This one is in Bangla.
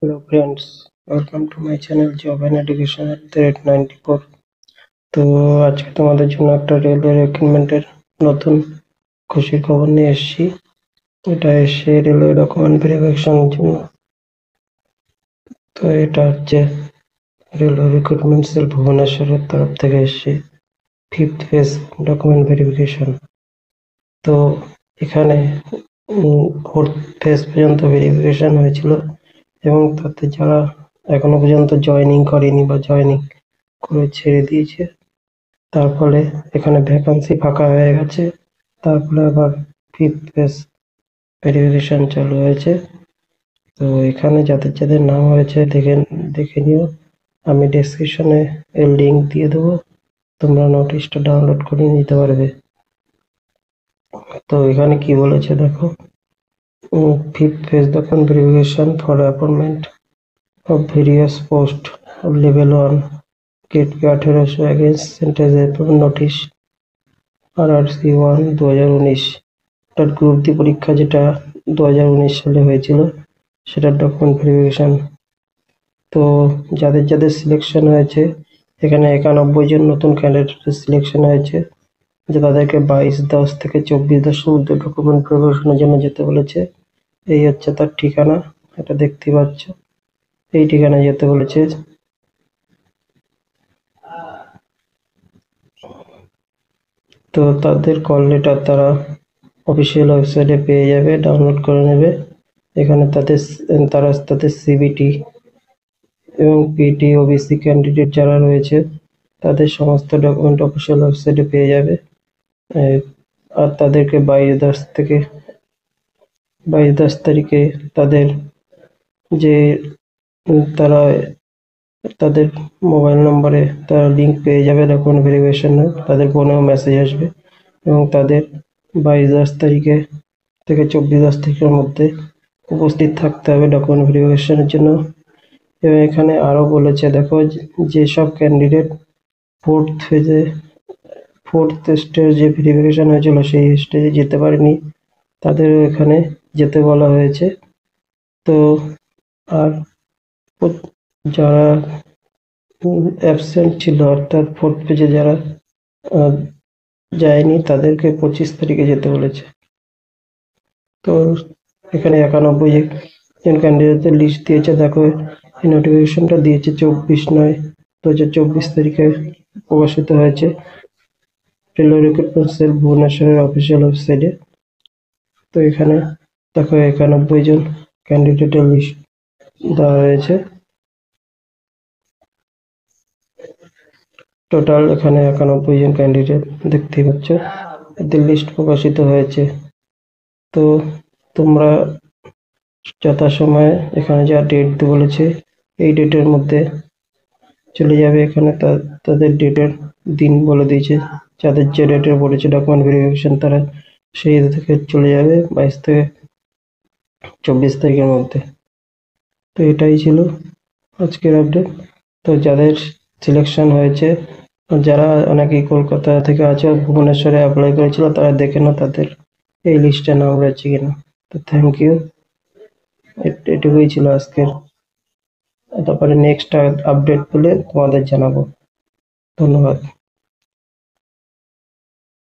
Hello friends, welcome to my channel Job and Education at the rate 94। তো আজকে তোমাদের জন্য একটা রেলওয়ে রিক্রুটমেন্টের নতুন খুশির খবর নিয়ে এসেছি। এটা এসে রেলওয়ে ডকুমেন্ট ভেরিফিকেশনের জন্য। তো এটা হচ্ছে রেলওয়ে রিক্রুটমেন্ট সেল ভুবনেশ্বরের তরফ থেকে এসেছে 5th ফেজ ডকুমেন্ট ভেরিফিকেশন। তো এখানে 4th ফেজ পর্যন্ত ভেরিফিকেশন হয়েছিল এবং তাতে যারা এখনো পর্যন্ত জয়েনিং করেনি বা জয়েনিং করে ছেড়ে দিয়েছে, তার ফলে এখানে ভ্যাকান্সি ফাঁকা হয়ে গেছে। তার ফলে আবার 5th ফেজ ভেরিফিকেশন চালু হয়েছে। তো এখানে যাদের যাদের নাম হয়েছে দেখে নিও। আমি ডেসক্রিপশনে এর লিঙ্ক দিয়ে দেবো, তোমরা নোটিশটা ডাউনলোড করে নিতে পারবে। তো এখানে কি বলেছে দেখো, 5th phase document verification for appointment of various post of level 1 gate 1800 against sentence notice RRC 1 2019। অর্থাৎ গ্রুপ ডি পরীক্ষা যেটা 2019 সালে হয়েছিল সেটার ডকুমেন্ট ভেরিফিকেশন। তো যাদের যাদের সিলেকশন হয়েছে, এখানে 91 জন নতুন ক্যান্ডিডেটের সিলেকশন হয়েছে, যে তাদেরকে 22/10 থেকে 24/10 মধ্যে ডকুমেন্ট ভেরিফিকেশনের জন্য যেতে বলেছে। এই হচ্ছে তার ঠিকানা, এটা দেখতে পাচ্ছ, এই ঠিকানায় যেতে বলেছে। তো তাদের কল লেটার তারা অফিসিয়াল ওয়েবসাইটে পেয়ে যাবে, ডাউনলোড করে নেবে। এখানে তারা তাদের সিবিটি এবং পিটি ওবিসি ক্যান্ডিডেট যারা রয়েছে তাদের সমস্ত ডকুমেন্ট অফিসিয়াল ওয়েবসাইটে পেয়ে যাবে। আর তাদেরকে 22/10 তারিখে তাদের যে তারা তাদের মোবাইল নম্বরে তারা লিঙ্ক পেয়ে যাবে ডকুমেন্ট ভেরিফিকেশনের, তাদের ফোনেও মেসেজ আসবে এবং তাদের 22/10 তারিখে থেকে 24/10 তারিখের মধ্যে উপস্থিত থাকতে হবে ডকুমেন্ট ভেরিফিকেশনের জন্য। এবং এখানে আরও বলেছে দেখো, যেসব ক্যান্ডিডেট 4th স্টেজে ভেরিফিকেশন হয়েছিল সেই স্টেজে যেতে পারেনি, তাদেরও এখানে যেতে বলা হয়েছে। তো আর যারা অ্যাবসেন্ট ছিল, অর্থাৎ 4th পেজে যারা যায়নি, তাদেরকে 25 তারিখে যেতে বলেছে। তো এখানে 91 জন ক্যান্ডিডেটের লিস্ট দিয়েছে। দেখো, এই নোটিফিকেশনটা দিয়েছে 24/9/2024 তারিখে প্রকাশিত হয়েছে রেলওয়ে রিক্রুটমেন্ট সেল ভুবনেশ্বরের অফিসিয়াল ওয়েবসাইটে। তো এখানে দেখো 91 জন ক্যান্ডিডেটের লিস্ট দেওয়া হয়েছে। টোটাল এখানে 91 জন ক্যান্ডিডেট দেখতেই পাচ্ছ, এদের লিস্ট প্রকাশিত হয়েছে। তো তোমরা যথাসময়ে এখানে যা ডেট বলেছে এই ডেটের মধ্যে চলে যাবে। এখানে তাদের ডেটের দিন বলে দিয়েছে, যাদের যে ডেটে পড়েছে ডকুমেন্ট ভেরিফিকেশন তারা সেই থেকে চলে যাবে 22 থেকে 24 তারিখের মধ্যে। তো এটাই ছিল আজকের আপডেট। তো যাদের সিলেকশন হয়েছে, যারা অনেকেই কলকাতা থেকে আছে, ভুবনেশ্বরে অ্যাপ্লাই করেছিল, তারা দেখে নাও তাদের এই লিস্টে নাম রয়েছে কিনা। তো থ্যাংক ইউ, এটুকুই ছিল আজকের। তারপরে নেক্সট আপডেট পেলে তোমাদের জানাবো। ধন্যবাদ।